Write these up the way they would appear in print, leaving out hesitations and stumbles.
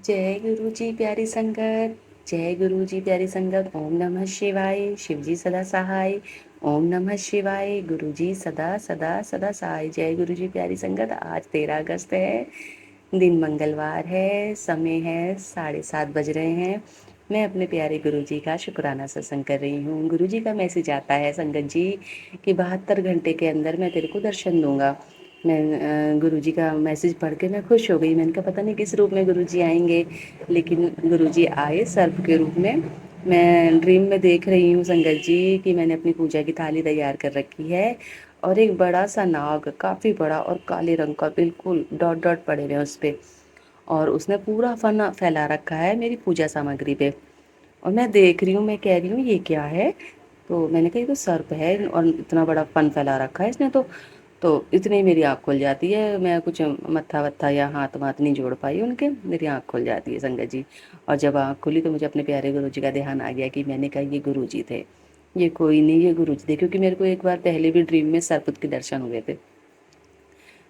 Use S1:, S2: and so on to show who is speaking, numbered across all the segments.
S1: जय गुरु जी प्यारी संगत। जय गुरु जी प्यारी संगत। ओम नमः शिवाय। शिव जी सदा सहाय। ओम नमः शिवाय। गुरु जी सदा सदा सदा सहाय। जय गुरु जी प्यारी संगत। आज 13 अगस्त है, दिन मंगलवार है, समय है 7:30 बज रहे हैं। मैं अपने प्यारे गुरु जी का शुक्राना सत्संग कर रही हूँ। गुरु जी का मैसेज आता है संगत जी कि 72 घंटे के अंदर मैं तेरे को दर्शन दूंगा। मैं गुरुजी का मैसेज पढ़ के मैं खुश हो गई। मैंने कहा पता नहीं किस रूप में गुरुजी आएंगे, लेकिन गुरुजी आए सर्प के रूप में। मैं ड्रीम में देख रही हूँ संगत जी कि मैंने अपनी पूजा की थाली तैयार कर रखी है और एक बड़ा सा नाग, काफ़ी बड़ा और काले रंग का, बिल्कुल डॉट डॉट पड़े हुए हैं उस पर, और उसने पूरा फन फैला रखा है मेरी पूजा सामग्री पे। और मैं देख रही हूँ, मैं कह रही हूँ ये क्या है। तो मैंने कहा ये तो सर्प है और इतना बड़ा फन फैला रखा है इसने तो इतनी ही मेरी आँख खुल जाती है। मैं कुछ मत्था वत्था या हाथ वाथ नहीं जोड़ पाई उनके, मेरी आँख खुल जाती है संगत जी। और जब आँख खुली तो मुझे अपने प्यारे गुरु जी का ध्यान आ गया कि मैंने कहा ये गुरु जी थे, ये कोई नहीं, ये गुरु जी थे। क्योंकि मेरे को एक बार पहले भी ड्रीम में सरपत के दर्शन हुए थे।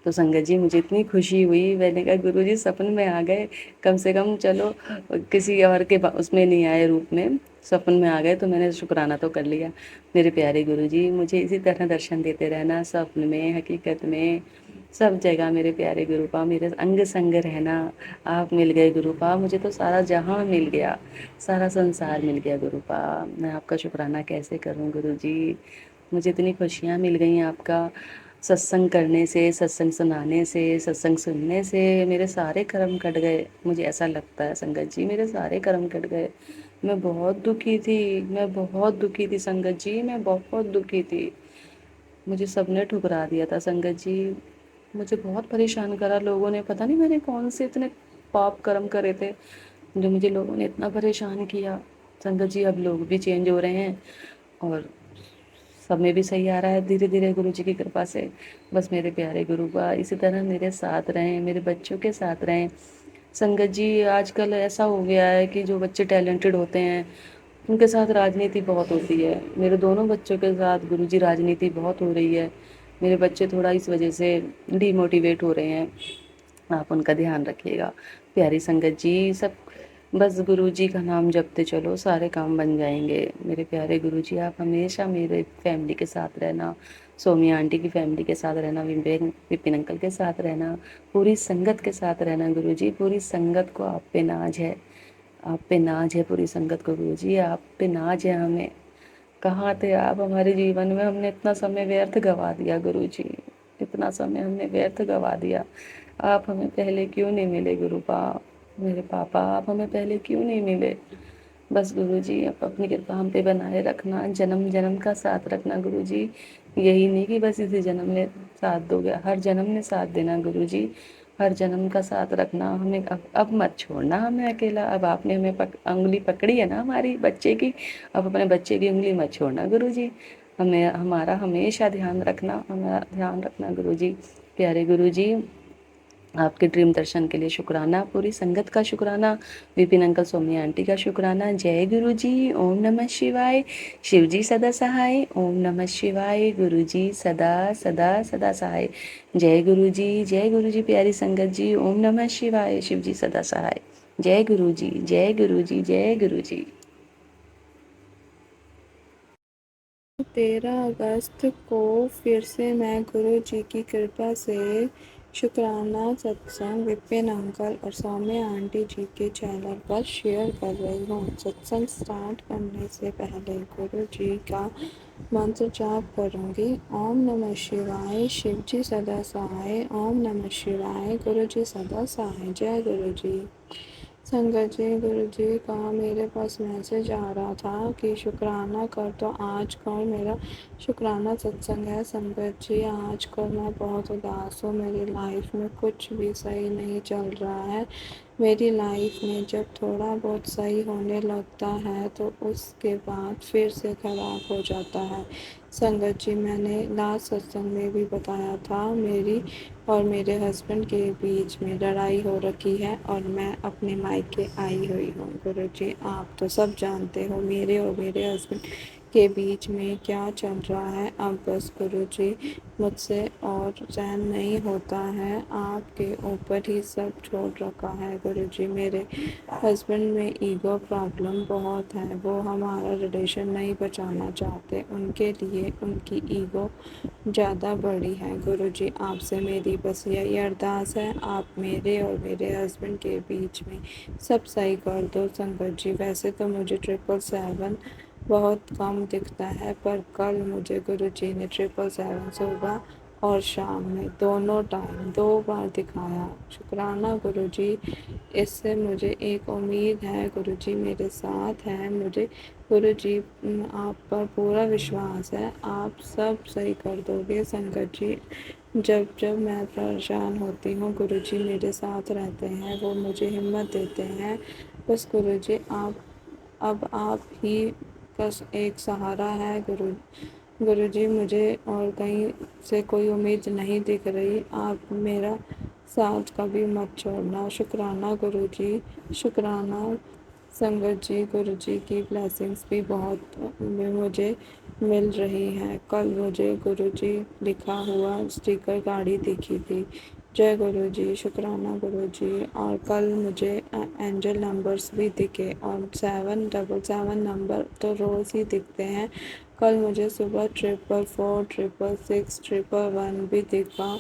S1: तो संगत जी मुझे इतनी खुशी हुई, मैंने कहा गुरु जी सपन में आ गए, कम से कम चलो किसी और के उसमें नहीं आए रूप में, सपन में आ गए तो मैंने शुक्राना तो कर लिया। मेरे प्यारे गुरु जी मुझे इसी तरह दर्शन देते रहना, सपन में, हकीकत में, सब जगह। मेरे प्यारे गुरुपा मेरे अंग संग रहना। आप मिल गए गुरुपा, मुझे तो सारा जहां मिल गया, सारा संसार मिल गया गुरुपा। मैं आपका शुक्राना कैसे करूं गुरु जी। मुझे इतनी खुशियाँ मिल गई आपका सत्संग करने से, सत्संग सुनाने से, सत्संग सुनने से मेरे सारे कर्म कट गए। मुझे ऐसा लगता है संगत जी मेरे सारे कर्म कट गए। मैं बहुत दुखी थी, मैं बहुत दुखी थी संगत जी, मैं बहुत दुखी थी। मुझे सबने ठुकरा दिया था संगत जी, मुझे बहुत परेशान करा लोगों ने। पता नहीं मैंने कौन से इतने पाप कर्म करे थे जो मुझे लोगों ने इतना परेशान किया। संगत जी अब लोग भी चेंज हो रहे हैं और समय भी सही आ रहा है धीरे धीरे गुरु जी की कृपा से। बस मेरे प्यारे गुरु बा इसी तरह मेरे साथ रहें, मेरे बच्चों के साथ रहें। संगत जी आजकल ऐसा हो गया है कि जो बच्चे टैलेंटेड होते हैं उनके साथ राजनीति बहुत होती है। मेरे दोनों बच्चों के साथ गुरु जी राजनीति बहुत हो रही है। मेरे बच्चे थोड़ा इस वजह से डिमोटिवेट हो रहे हैं, आप उनका ध्यान रखिएगा। प्यारी संगत जी सब बस गुरु जी का नाम जपते चलो, सारे काम बन जाएंगे। मेरे प्यारे गुरु जी आप हमेशा मेरे फैमिली के साथ रहना, सोमिया आंटी की फैमिली के साथ रहना, विपिन अंकल के साथ रहना, पूरी संगत के साथ रहना गुरु जी। पूरी संगत को आप पे नाज है, आप पे नाज है पूरी संगत को गुरु जी, आप पे नाज है हमें। कहाँ थे आप हमारे जीवन में, हमने इतना समय व्यर्थ गवा दिया गुरु जी, इतना समय हमने व्यर्थ गवा दिया। आप हमें पहले क्यों नहीं मिले गुरु पाप, मेरे पापा आप हमें पहले क्यों नहीं मिले। बस गुरु जी आप अपनी कृपा हम पे बनाए रखना, जन्म जन्म का साथ रखना गुरु जी। यही नहीं कि बस इसी जन्म में साथ दोगे, हर जन्म में साथ देना गुरु जी, हर जन्म का साथ रखना हमें। अब मत छोड़ना हमें अकेला। अब आपने हमें उंगली पकड़ी है ना हमारी बच्चे की, अब अपने बच्चे की उंगली मत छोड़ना गुरु जी। हमें हमारा हमेशा ध्यान रखना, हमारा ध्यान रखना गुरु जी। प्यारे गुरु जी आपके ड्रीम दर्शन के लिए शुक्राना, पूरी संगत का शुक्राना, विपिन अंकल, सोनिया आंटी का शुक्राना। जय गुरु जी। ओम नमः शिवाय। शिव जी सदा सहाय। ओम नमः शिवाय। गुरु जी सदा सदा सदा सहाय। जय गुरु जी। जय गुरु जी प्यारी संगत जी। ओम नमः शिवाय। शिव जी सदा सहाय। जय गुरु जी। जय गुरु जी। जय गुरु जी।
S2: 13 अगस्त को फिर से मैं गुरु जी की कृपा से शुक्राना सत्संग विपिन अंकल और सौम्या आंटी जी के चैनल पर शेयर कर रही हूँ। सत्संग स्टार्ट करने से पहले गुरु जी का मंत्र जाप करूँगी। ओम नमः शिवाय। शिव जी सदा सहाय। ओम नमः शिवाय। गुरु जी सदा सहाय। जय गुरु जी। संगत जी गुरु जी का मेरे पास मैसेज आ रहा था कि शुक्राना कर, तो आज कल मेरा शुक्राना सत्संग है। संगत जी आज कल मैं बहुत उदास हूँ, मेरी लाइफ में कुछ भी सही नहीं चल रहा है। मेरी लाइफ में जब थोड़ा बहुत सही होने लगता है तो उसके बाद फिर से ख़राब हो जाता है। संगत जी मैंने लास्ट सत्संग में भी बताया था मेरी और मेरे हस्बैंड के बीच में लड़ाई हो रखी है और मैं अपने मायके आई हुई हूँ। गुरु जी आप तो सब जानते हो मेरे और मेरे हस्बैंड کے بیچ میں کیا چل رہا ہے؟ اب بس گرو جی مجھ سے اور سہن نہیں ہوتا ہے، آپ کے اوپر ہی سب چھوڑ رکھا ہے گرو جی۔ میرے ہسبینڈ میں ایگو پرابلم بہت ہے، وہ ہمارا ریلیشن نہیں بچانا چاہتے، ان کے لیے ان کی ایگو زیادہ بڑی ہے گرو جی۔ آپ سے میری بس یہی ارداس ہے، آپ میرے اور میرے ہسبینڈ کے بیچ میں سب صحیح کر دو سنگت جی۔ ویسے تو مجھے 777 بہت کم دکھتا ہے، پر کل مجھے گرو جی نے 777 صبح اور شام میں دونوں ٹائم 2 بار دکھایا۔ شکرانہ گرو جی، اس سے مجھے ایک امید ہے گرو جی میرے ساتھ ہیں۔ مجھے گرو جی آپ پر پورا وشواس ہے، آپ سب صحیح کر دو گے سنگت جی۔ جب جب میں پریشان ہوتی ہوں گرو جی میرے ساتھ رہتے ہیں، وہ مجھے ہمت دیتے ہیں۔ بس گرو جی اب آپ ہی کا ایک سہارا ہے گرو جی، مجھے اور کہیں سے کوئی امید نہیں دکھ رہی، آپ میرا ساتھ کبھی مت چھوڑنا۔ شکرانہ گرو جی، شکرانہ سنگت جی۔ گرو جی کی بلیسنگز بھی بہت مجھے مل رہی ہیں۔ کل مجھے گرو جی لکھا ہوا اسٹیکر گاڑی دکھی تھی۔ جے گرو جی، شکرانہ گرو جی۔ اور کل مجھے اینجل نمبرز بھی دکھے، اور 777 نمبر تو روز ہی دکھتے ہیں۔ کل مجھے صبح 444 666 111 بھی دکھا،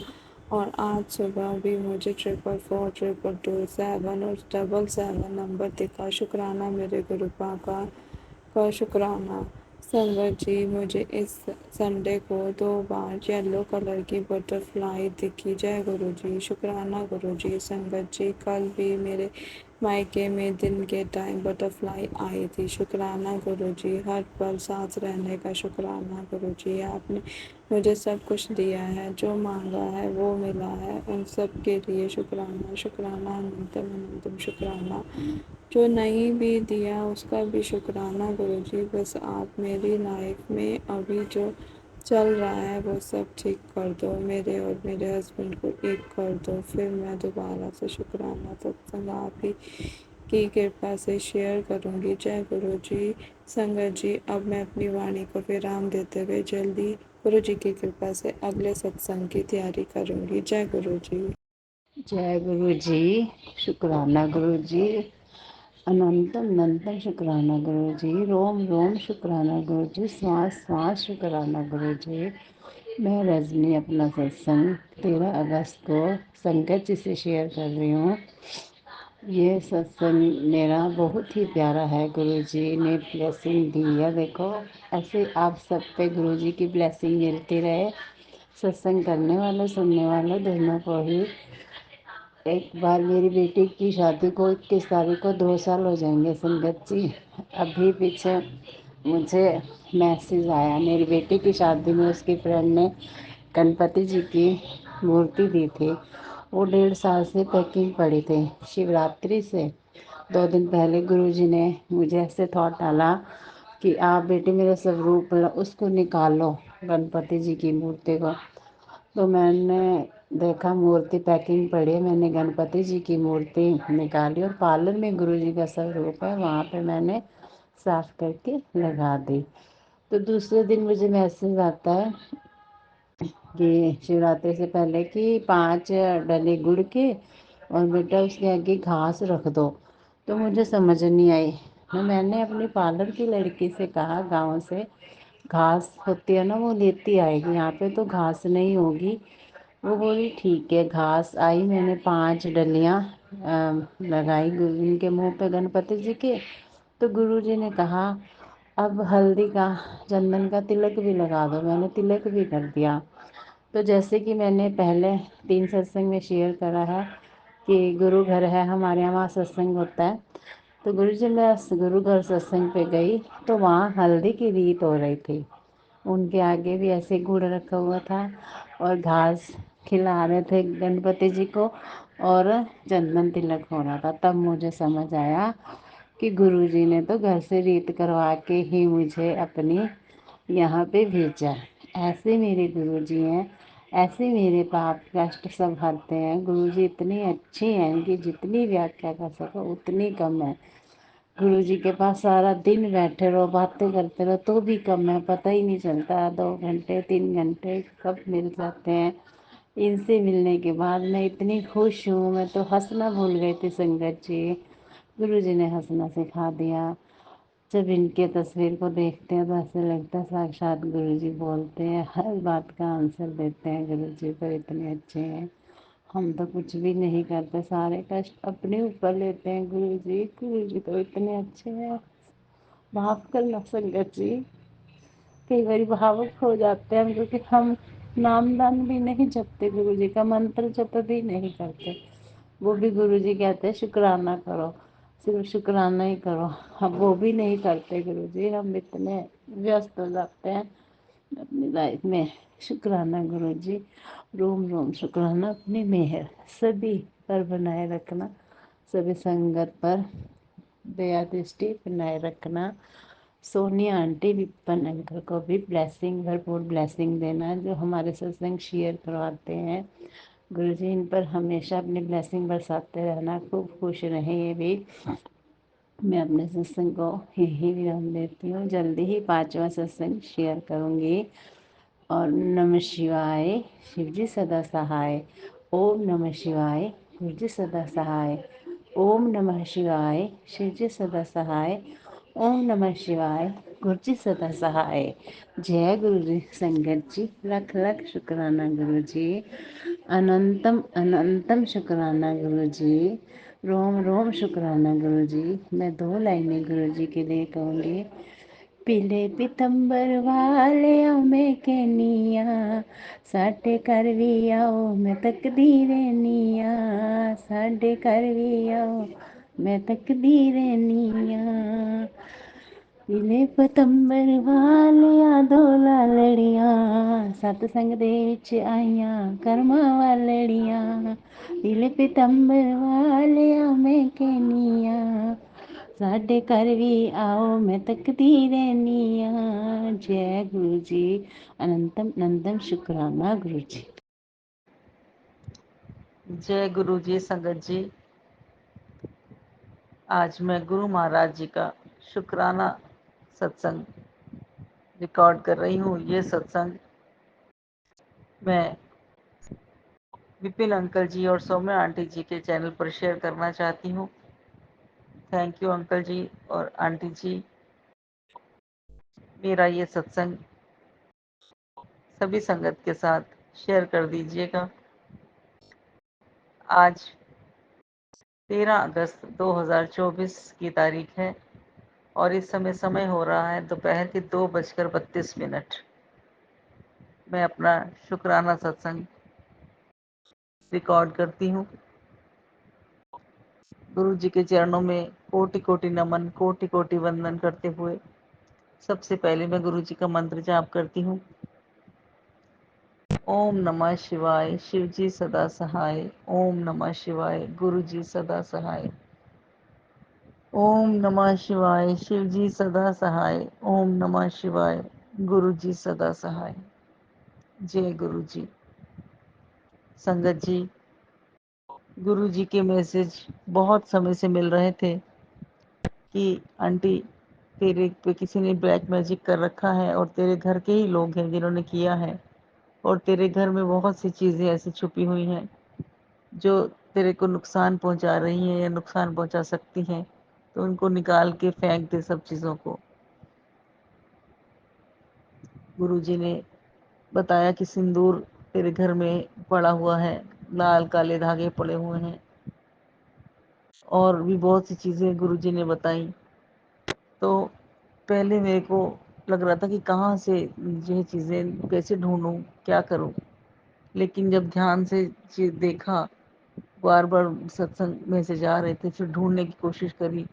S2: اور آج صبح بھی مجھے 444 222 7 اور 77 نمبر دکھا۔ شکرانہ میرے گرو پاپا کا، شکرانہ سنگت جی۔ مجھے اس سنڈے کو 2 بار یلو کلر کی بٹر فلائی دکھی۔ جے گرو جی، شکرانہ گرو جی۔ سنگت جی، کل بھی میرے مائکے میں دن کے ٹائم بٹر فلائی آئی تھی۔ شکرانہ گرو جی، ہر پل ساتھ رہنے کا شکرانہ گرو جی۔ آپ نے مجھے سب کچھ دیا ہے، جو مانگا ہے وہ ملا ہے، ان سب کے لیے شکرانہ۔ شکرانہ انتم انتم شکرانہ، جو نہیں بھی دیا اس کا بھی شکرانہ گرو جی۔ بس آپ میری لائف میں ابھی جو چل رہا ہے وہ سب ٹھیک کر دو، میرے اور میرے ہسبینڈ کو ایک کر دو، پھر میں دوبارہ سے شکرانہ ستسنگ آپ ہی کی کرپا سے شیئر کروں گی۔ جے گرو جی۔ سنگت جی، اب میں اپنی وانی کو ویرام دیتے ہوئے جلدی گرو جی کی کرپا سے اگلے ستسنگ کی تیاری کروں گی۔ جے گرو جی۔
S1: جے گرو جی، شکرانہ گرو جی، اننتم اننتم شکرانہ گرو جی، روم روم شکرانہ گرو جی، سانس سانس شکرانہ گرو جی۔ میں رجنی اپنا ستسنگ 13 اگست کو سنگت جی سے شیئر کر رہی ہوں۔ یہ ستسنگ میرا بہت ہی پیارا ہے، گرو جی نے بلیسنگ دی ہے۔ دیکھو ایسے آپ سب پہ گرو جی کی بلیسنگ ملتی رہے، ستسنگ کرنے والوں سننے والوں دونوں کو ہی۔ ایک بار میری بیٹی کی شادی کو 21 تاریخ کو 2 سال ہو جائیں گے سنگت جی۔ ابھی پیچھے مجھے میسیج آیا، میری بیٹی کی شادی میں اس کی فرینڈ نے گنپتی جی کی مورتی دی تھی، وہ 1.5 سال سے پیکنگ پڑی تھی۔ شیوراتری سے 2 دن پہلے گرو جی نے مجھے ایسے تھاٹ ڈالا کہ آپ بیٹی میرے سوروپ اس کو نکالو، گنپتی جی کی مورتی کو۔ تو میں نے دیکھا مورتی پیکنگ پڑی ہے، میں نے گنپتی جی کی مورتی نکالی اور پارلر میں گرو جی کا سوروپ ہے وہاں پہ میں نے صاف کر کے لگا دی۔ تو دوسرے دن مجھے میسیج آتا ہے کہ شیوراتری سے پہلے کہ 5 ڈلے گڑ کے اور بیٹا اس کے آگے گھاس رکھ دو۔ تو مجھے سمجھ نہیں آئی، میں نے اپنی پارلر کی لڑکی سے کہا گاؤں سے گھاس ہوتی ہے نا وہ لیتی آئے گی، یہاں پہ تو گھاس نہیں ہوگی۔ وہ بولی ٹھیک ہے، گھاس آئی، میں نے 5 ڈلیاں لگائی ان کے منہ پہ گنپتی جی کے۔ تو گرو جی نے کہا اب ہلدی کا چندن کا تلک بھی لگا دو، میں نے تلک بھی کر دیا۔ تو جیسے کہ میں نے پہلے 3 ستسنگ میں شیئر کرا ہے کہ گرو گھر ہے ہمارے یہاں، وہاں ستسنگ ہوتا ہے۔ تو گرو جی میں گرو گھر ستسنگ پہ گئی تو وہاں ہلدی کی ریت ہو رہی تھی، ان کے آگے بھی ایسے گڑ رکھا ہوا تھا اور گھاس کھلا رہے تھے گنپتی جی کو اور چندن تلک ہو رہا تھا۔ تب مجھے سمجھ آیا کہ گرو جی نے تو گھر سے ریت کروا کے ہی مجھے اپنی یہاں پہ بھیجا۔ ایسے میرے گرو جی ہیں، ایسے میرے پاپ کشٹ سب ہرتے ہیں۔ گرو جی اتنی اچھی ہیں کہ جتنی ویاخیا کر سکو اتنی کم ہے۔
S3: गुरु जी के पास सारा दिन बैठे रहो, बातें करते रहो तो भी कम है, पता ही नहीं चलता 2 घंटे 3 घंटे कब मिल जाते हैं। इनसे मिलने के बाद मैं इतनी खुश हूँ, मैं तो हंसना भूल गई थी संगत जी। गुरु जी ने हंसना सिखा दिया। जब इनके तस्वीर को देखते हैं तो ऐसे लगता है साक्षात गुरु जी बोलते हैं, हर बात का आंसर देते हैं। गुरु जी तो इतने अच्छे हैं। हम तो कुछ भी नहीं करते, सारे कष्ट अपने ऊपर लेते हैं गुरु जी। गुरु जी तो इतने अच्छे हैं। माफ करना संगत जी, कई बार भावुक हो जाते हैं हम, क्योंकि हम नामदान भी नहीं जपते, गुरु जी का मंत्र जप भी नहीं करते। वो भी गुरु जी कहते हैं शुक्राना करो, सिर्फ शुक्राना ही करो। हम वो भी नहीं करते गुरु जी, हम इतने व्यस्त हो जाते हैं अपनी लाइफ में। शुक्राना गुरु जी, रोम रोम शुक्राना। अपनी मेहर सभी पर बनाए रखना, सभी संगत पर दया दृष्टि बनाए रखना। सोनिया आंटी विपन अंकल को भी ब्लेसिंग, भरपूर ब्लेसिंग देना, जो हमारे सत्संग शेयर करवाते हैं। गुरु जी इन पर हमेशा अपनी ब्लेसिंग बरसाते रहना, खूब खुश रहें ये भी। मैं अपने सत्संग को यही विराम देती हूँ। जल्दी ही 5वां सत्संग शेयर करूँगी। और नमः शिवाय, शिवजी सदा सहाय। ओम नमः शिवाय, गुरुजी सदा सहाय। ओम नमः शिवाय, शिवजी सदा सहाय। ओम नमः शिवाय, गुरुजी सदा सहाय। जय गुरु जी संगत जी, लख लख शुक्राना गुरु जी। अनंतम अनंतम शुक्राना गुरु जी। रोम रोम शुक्राना गुरु जी। मैं 2 लाइनें गुरु जी के लिए कहूँगी। पीले पीतंबर वाले मैं कहनिया, साडे घर भी आओ मैं तकदी रहनिया, साडे घर भी आओ मैं तकदी रहनिया। पीले पतंबर वालिया दो लालड़ियां, सतसंग दे विच आईयां करमां वालड़ियां। पीले पतंबर वालिया मैं कहनिया, साडे घर भी आओ मैं तकदी रहनिया। जय गुरु जी। अनंतम अनंतम शुक्राना गुरु जी।
S4: जय गुरु जी संगत जी। आज मैं गुरु महाराज जी का शुक्राना सत्संग रिकॉर्ड कर रही हूँ। ये सत्संग मैं विपिन अंकल जी और सौम्या आंटी जी के चैनल पर शेयर करना चाहती हूँ। थैंक यू अंकल जी और आंटी जी। मेरा ये सत्संग सभी संगत के साथ शेयर कर दीजिएगा। आज 13 अगस्त 2024 की तारीख है और इस समय हो रहा है दोपहर के 2:32। मैं अपना शुक्राना सत्संग रिकॉर्ड करती हूँ। गुरु जी के चरणों में कोटि कोटि नमन, कोटि कोटि वंदन करते हुए सबसे पहले मैं गुरु जी का मंत्र जाप करती हूँ। ओम नमः शिवाय, शिव जी सदा सहाय। ओम नमः शिवाय, गुरु जी सदा सहाय। ओम नमः शिवाय, शिव जी सदा सहाय। ओम नमः शिवाय, गुरु जी सदा सहाय। जय गुरु जी। संगत जी, गुरु जी के मैसेज बहुत समय से मिल रहे थे कि आंटी तेरे पे किसी ने ब्लैक मैजिक कर रखा है और तेरे घर के ही लोग हैं जिन्होंने किया है, और तेरे घर में बहुत सी चीज़ें ऐसी छुपी हुई हैं जो तेरे को नुकसान पहुंचा रही हैं या नुकसान पहुंचा सकती हैं, तो उनको निकाल के फेंक दे सब चीज़ों को। गुरु जी ने बताया कि सिंदूर तेरे घर में पड़ा हुआ है, लाल काले धागे पड़े हुए हैं, और भी बहुत सी चीज़ें गुरु जी ने बताई। तो पहले मेरे को लग रहा था कि कहाँ से ये चीज़ें कैसे ढूंढूं, क्या करूं, लेकिन जब ध्यान से देखा, बार बार सत्संग मैसेज आ रहे थे, फिर ढूंढने की कोशिश करी,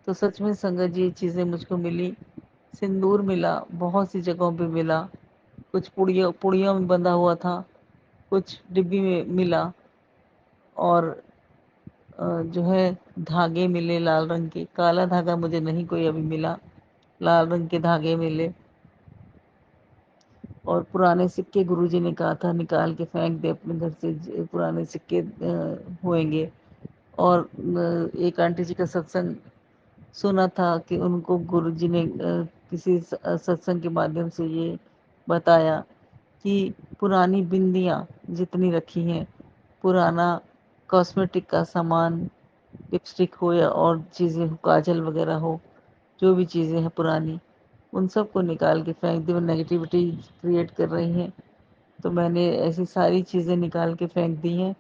S4: तो सच में संगत जी ये चीज़ें मुझको मिली। सिंदूर मिला, बहुत सी जगहों पे मिला, कुछ पुड़ियों पुड़ियों में बंधा हुआ था, कुछ डिब्बी में मिला, और जो है धागे मिले लाल रंग के। काला धागा मुझे नहीं कोई अभी मिला, लाल रंग के धागे मिले। और पुराने सिक्के गुरुजी ने कहा था निकाल के फेंक दे अपने घर से, पुराने सिक्के होंगे। और एक आंटी जी का सत्संग सुना था कि उनको गुरुजी ने किसी सत्संग के माध्यम से ये बताया कि पुरानी बिंदियाँ जितनी रखी हैं, पुराना कॉस्मेटिक का सामान, लिपस्टिक हो या और चीज़ें हो, काजल वगैरह हो, जो भी चीज़ें हैं पुरानी, उन सब को निकाल के फेंक दी। वो नेगेटिविटी क्रिएट कर रही हैं। तो मैंने ऐसी सारी चीज़ें निकाल के फेंक दी हैं।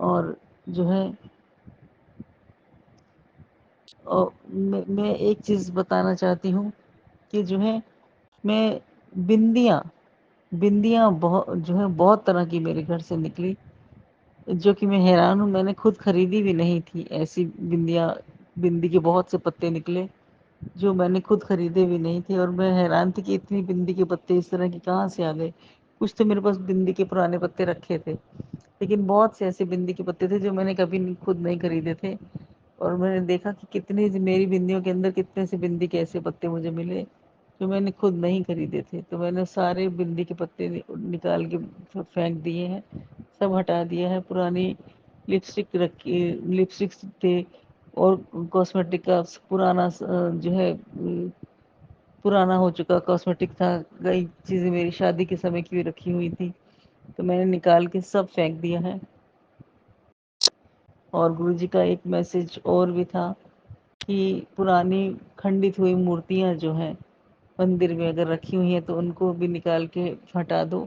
S4: और जो है, और मैं एक चीज़ बताना चाहती हूँ कि जो है, मैं बिंदियाँ बिंदियाँ बहुत जो है बहुत तरह की मेरे घर से निकली, जो कि मैं हैरान हूँ। मैंने खुद खरीदी भी नहीं थी ऐसी बिंदियाँ। बिंदी के बहुत से पत्ते निकले जो मैंने खुद खरीदे भी नहीं थे, और मैं हैरान थी कि इतनी बिंदी के पत्ते इस तरह की कहाँ से आ गए। कुछ तो मेरे पास बिंदी के पुराने पत्ते रखे थे, लेकिन बहुत से ऐसे बिंदी के पत्ते थे जो मैंने कभी खुद नहीं खरीदे थे। और मैंने देखा कि कितनी मेरी बिंदियों के अंदर कितने से बिंदी के ऐसे पत्ते मुझे मिले जो मैंने खुद नहीं खरीदे थे। तो मैंने सारे बिंदी के पत्ते निकाल के फेंक दिए हैं, सब हटा दिया है। पुरानी लिपस्टिक रखी, लिपस्टिक्स थे, और कॉस्मेटिक का पुराना जो है पुराना हो चुका कॉस्मेटिक था। कई चीज़ें मेरी शादी के समय की भी रखी हुई थी, तो मैंने निकाल के सब फेंक दिया है। और गुरुजी का एक मैसेज और भी था कि पुरानी खंडित हुई मूर्तियां जो हैं मंदिर में अगर रखी हुई हैं तो उनको भी निकाल के हटा दो।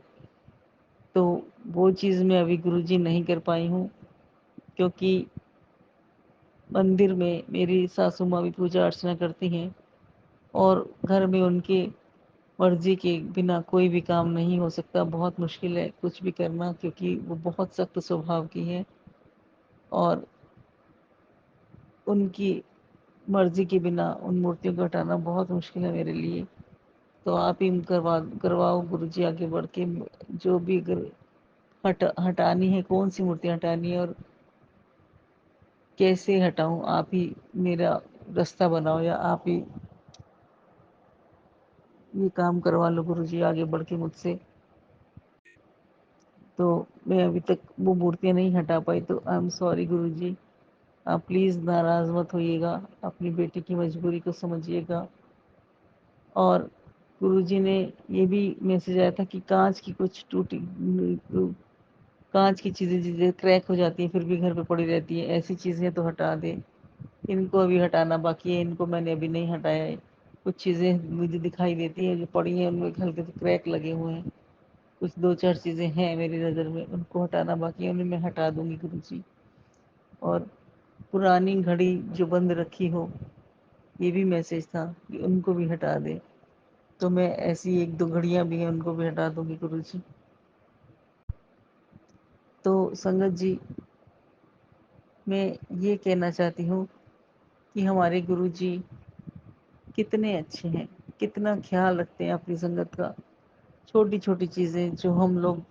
S4: तो वो चीज़ मैं अभी गुरुजी नहीं कर पाई हूँ, क्योंकि मंदिर में मेरी सासू माँ भी पूजा अर्चना करती हैं, और घर में उनके मर्जी के बिना कोई भी काम नहीं हो सकता। बहुत मुश्किल है कुछ भी करना, क्योंकि वो बहुत सख्त स्वभाव की है, और उनकी मर्जी के बिना उन मूर्तियों को हटाना बहुत मुश्किल है मेरे लिए। तो आप ही करवाओ गुरुजी आगे बढ़ के। जो भी अगर हटानी है, कौन सी मूर्ति हटानी है और कैसे हटाऊं, आप ही मेरा रास्ता बनाओ, या आप ही ये काम करवा लो गुरुजी आगे बढ़ के मुझसे। तो मैं अभी तक वो मूर्तियाँ नहीं हटा पाई, तो आई एम सॉरी गुरुजी। आप प्लीज़ नाराज़ मत होइएगा, अपनी बेटी की मजबूरी को समझिएगा। और गुरुजी ने ये भी मैसेज आया था कि कांच की कुछ टूटी, कांच की चीज़ें चीज़ें क्रैक हो जाती हैं फिर भी घर पे पड़ी रहती हैं, ऐसी चीज़ें तो हटा दे। इनको अभी हटाना बाकी है, इनको मैंने अभी नहीं हटाया है। कुछ चीज़ें मुझे दिखाई देती हैं जो पड़ी हैं, उनमें हल्के से क्रैक लगे हुए हैं। कुछ दो चार चीज़ें हैं मेरी नज़र में, उनको हटाना बाकी है, उन्हें मैं हटा दूंगी गुरुजी। और पुरानी घड़ी जो बंद रखी हो, ये भी मैसेज था कि उनको भी हटा दे। तो मैं ऐसी एक दो घड़ियां भी हैं, उनको भी हटा दूंगी गुरुजी। तो संगत जी, मैं ये कहना चाहती हूँ कि हमारे गुरुजी कितने अच्छे हैं, कितना ख्याल रखते हैं अपनी संगत का। छोटी छोटी चीज़ें जो हम लोग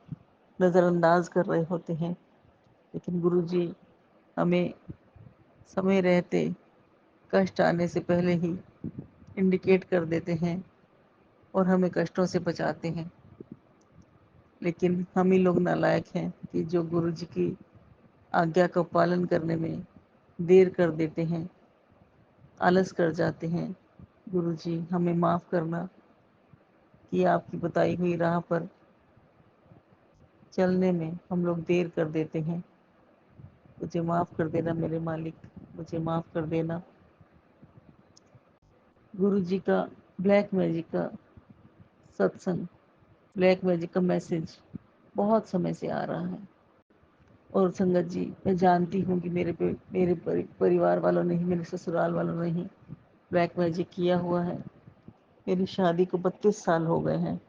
S4: नज़रअंदाज कर रहे होते हैं, लेकिन गुरुजी हमें समय रहते, कष्ट आने से पहले ही इंडिकेट कर देते हैं और हमें कष्टों से बचाते हैं। लेकिन हम ही लोग नालायक हैं कि जो गुरुजी की आज्ञा का पालन करने में देर कर देते हैं, आलस कर जाते हैं। गुरुजी हमें माफ़ करना कि आपकी बताई हुई राह पर चलने में हम लोग देर कर देते हैं। मुझे माफ़ कर देना मेरे मालिक, मुझे माफ़ कर देना। गुरुजी का ब्लैक मैजिक का सत्संग, ब्लैक मैजिक का मैसेज बहुत समय से आ रहा है। और संगत जी, मैं जानती हूँ कि मेरे परिवार वालों ने ही, मेरे ससुराल वालों ने ही ब्लैक मैजिक किया हुआ है। मेरी शादी को 32 साल हो गए हैं,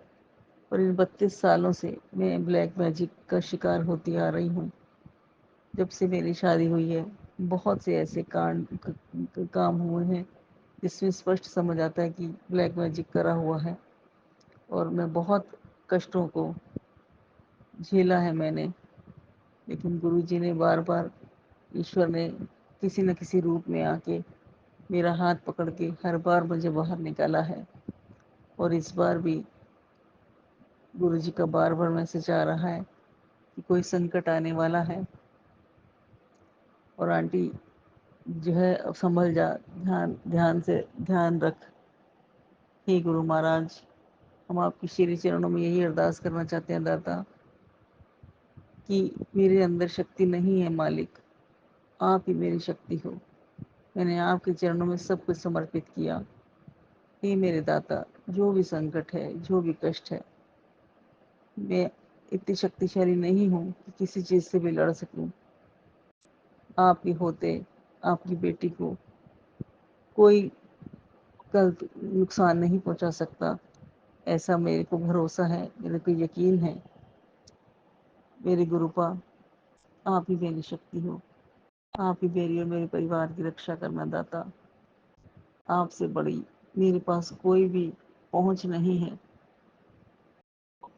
S4: और इन 32 सालों से मैं ब्लैक मैजिक का शिकार होती आ रही हूँ। जब से मेरी शादी हुई है, बहुत से ऐसे काम हुए हैं जिसमें स्पष्ट समझ आता है कि ब्लैक मैजिक करा हुआ है। और मैं बहुत कष्टों को झेला है मैंने, लेकिन गुरुजी ने बार बार, ईश्वर ने किसी न किसी रूप में आके मेरा हाथ पकड़ के हर बार मुझे बाहर निकाला है। और इस बार भी गुरुजी का बार बार मैसेज आ रहा है कि कोई संकट आने वाला है। और आंटी, جو ہے سنبھل جا، دھیان رکھ۔ हे गुरु महाराज، हम आपकी श्री चरणों में यही अरदास करना चाहते हैं दाता कि मेरे अंदर शक्ति नहीं है मालिक, आप ही मेरी शक्ति हो। मैंने आपके चरणों में सब कुछ समर्पित किया। हे मेरे दाता, जो भी संकट है, जो भी कष्ट है, मैं इतनी शक्तिशाली नहीं हूँ कि किसी चीज़ से भी लड़ सकूं। आप ही होते आपकी बेटी को कोई कल नुकसान नहीं पहुंचा सकता, ऐसा मेरे को भरोसा है, मेरे को यकीन है। मेरे गुरुपा, आप ही मेरी शक्ति हो। आप ही मेरी और मेरे परिवार की रक्षा करना दाता। आपसे बड़ी मेरे पास कोई भी पहुंच नहीं है,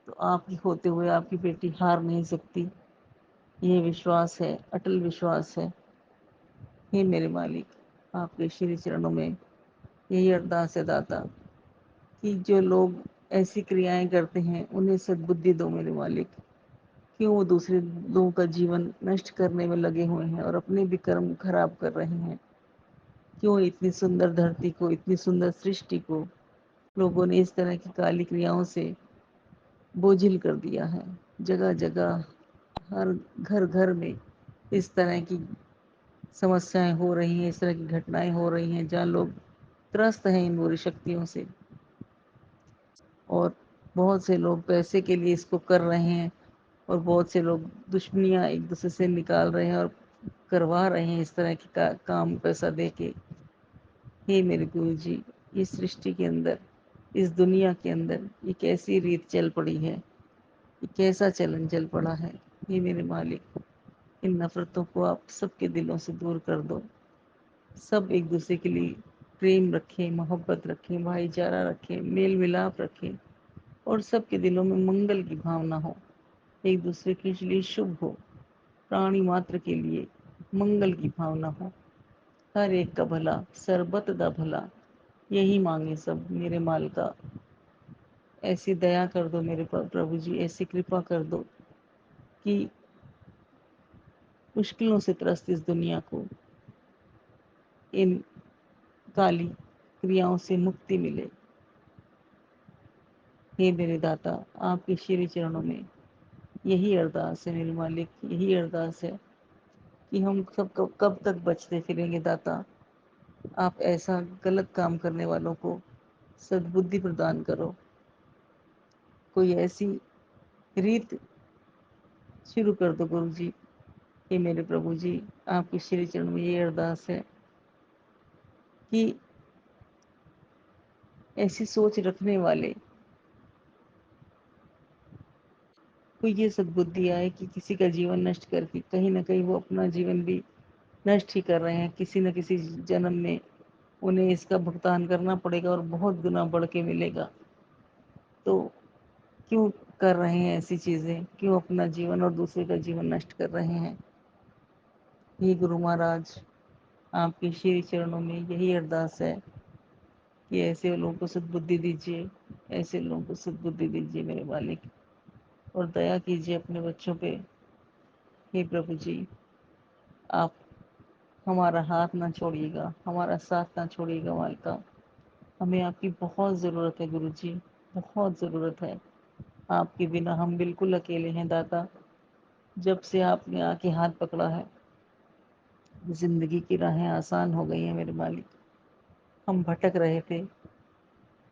S4: तो आपकी होते हुए आपकी बेटी हार नहीं सकती, ये विश्वास है, अटल विश्वास है। हे मेरे मालिक, आपके श्री चरणों में यही अरदास है दाता कि जो लोग ऐसी क्रियाएं करते हैं उन्हें सद्बुद्धि दो मेरे मालिक। क्यों वो दूसरे लोगों का जीवन नष्ट करने में लगे हुए हैं और अपने भी कर्म खराब कर रहे हैं? क्यों इतनी सुंदर धरती को, इतनी सुंदर सृष्टि को लोगों ने इस तरह की काली क्रियाओं से बोझिल कर दिया है? जगह जगह, हर घर घर में इस तरह की समस्याएं हो रही हैं, इस तरह की घटनाएं हो रही हैं जहाँ लोग त्रस्त हैं इन बुरी शक्तियों से, और बहुत से लोग पैसे के लिए इसको कर रहे हैं, और बहुत से लोग दुश्मनियां एक दूसरे से निकाल रहे हैं और करवा रहे हैं इस तरह के काम पैसा दे के। हे मेरे गुरु जी, इस सृष्टि के अंदर, इस दुनिया के अंदर ये कैसी रीत चल पड़ी है, ये कैसा चलन चल पड़ा है? हे मेरे मालिक, इन नफरतों को आप सबके दिलों से दूर कर दो। सब एक दूसरे के लिए प्रेम रखें, मोहब्बत रखें, भाईचारा रखें, मेल मिलाप रखें, और सबके दिलों में मंगल की भावना हो, एक दूसरे के लिए शुभ हो, प्राणी मात्र के लिए मंगल की भावना हो, हर एक का भला, सर्बत दा भला, यही मांगे सब मेरे मालिका। ऐसी दया कर दो मेरे प्रभु जी, ऐसी कृपा कर दो कि मुश्किलों से त्रस्त इस दुनिया को इन काली क्रियाओं से मुक्ति मिले। हे मेरे दाता, आपके श्री चरणों में यही अरदास है मेरे मालिक, यही अरदास है कि हम सब कब तक बचते फिरेंगे दाता। आप ऐसा गलत काम करने वालों को सद्बुद्धि प्रदान करो, कोई ऐसी रीत शुरू कर दो गुरु जी। हे मेरे प्रभु जी, आपके श्री चरण में ये अरदास है कि ऐसी सोच रखने वाले को ये सद्बुद्धि आए कि किसी का जीवन नष्ट करके कहीं ना कहीं वो अपना जीवन भी नष्ट ही कर रहे हैं। किसी न किसी जन्म में उन्हें इसका भुगतान करना पड़ेगा और बहुत गुना बढ़ के मिलेगा। तो क्यों कर रहे हैं ऐसी चीज़ें? क्यों अपना जीवन और दूसरे का जीवन नष्ट कर रहे हैं? हे गुरु महाराज, आपके श्री चरणों में यही अरदास है कि ऐसे लोगों को सद्बुद्धि दीजिए, ऐसे लोगों को सद्बुद्धि दीजिए मेरे मालिक, और दया कीजिए अपने बच्चों पे। हे प्रभु जी, आप हमारा हाथ ना छोड़िएगा, हमारा साथ ना छोड़िएगा मालिका। हमें आपकी बहुत ज़रूरत है गुरु जी, बहुत ज़रूरत है। आपके बिना हम बिल्कुल अकेले हैं दाता। जब से आपने आके हाथ पकड़ा है, जिंदगी की राहें आसान हो गई हैं मेरे मालिक। हम भटक रहे थे,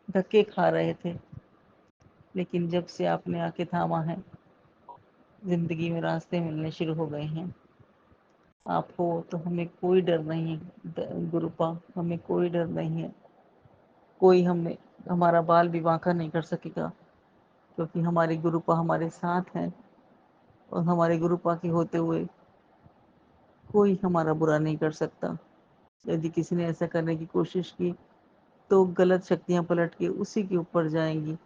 S4: धक्के खा रहे थे, लेकिन जब से आपने आके थामा है, जिंदगी में रास्ते मिलने शुरू हो गए हैं। आप हो तो हमें कोई डर नहीं है गुरुपा, हमें कोई डर नहीं है। कोई हमें, हमारा बाल भी बांका नहीं कर सकेगा, क्योंकि हमारे गुरुपा हमारे साथ हैं, और हमारे गुरुपा के होते हुए कोई हमारा बुरा नहीं कर सकता। यदि किसी ने ऐसा करने की कोशिश की तो गलत शक्तियां पलट के उसी के ऊपर जाएंगी,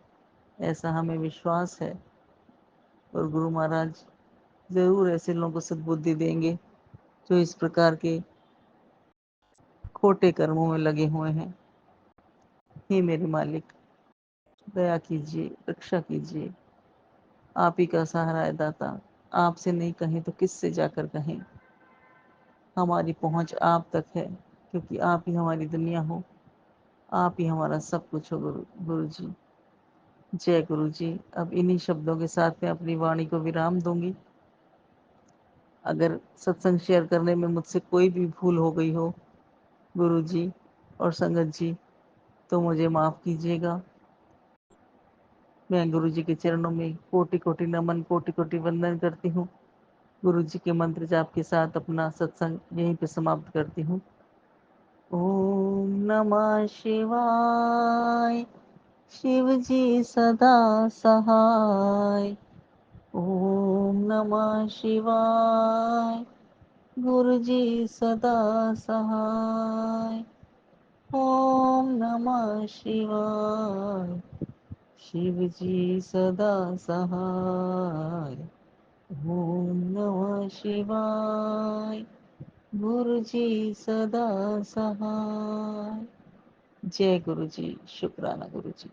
S4: ऐसा हमें विश्वास है। और गुरु महाराज जरूर ऐसे लोगों को सद्बुद्धि देंगे जो इस प्रकार के खोटे कर्मों में लगे हुए हैं। हे मेरे मालिक, दया कीजिए, रक्षा कीजिए। आप ही का सहारा है दाता, आपसे नहीं कहें तो किससे जाकर कहें। ہماری پہنچ آپ تک ہے، کیونکہ آپ ہی ہماری دنیا ہو، آپ ہی ہمارا سب کچھ ہو گرو جی۔ جے گرو جی۔ اب انہی شبدوں کے ساتھ میں اپنی وانی کو ورام دوں گی۔ اگر ستسنگ شیئر کرنے میں مجھ سے کوئی بھی بھول ہو گئی ہو گرو جی اور سنگت جی تو مجھے معاف کیجیے گا۔ میں گرو جی کے چرنوں میں کوٹی کوٹی نمن، کوٹی کوٹی وندن کرتی ہوں۔ گرو جی کے منتر جاپ کے ساتھ اپنا ستسنگ یہیں پہ سماپت کرتی ہوں۔ اوم نمः شیوائے، شیو جی سدا سہائے۔ اوم نمः شیوائے، گرو جی سدا سہائے۔ اوم نمः شیوائے، شیو جی سدا سہائے۔ اوم نمः شیوائے، گرو جی سدا سہائے۔ جے گرو جی، شکرانہ گرو جی۔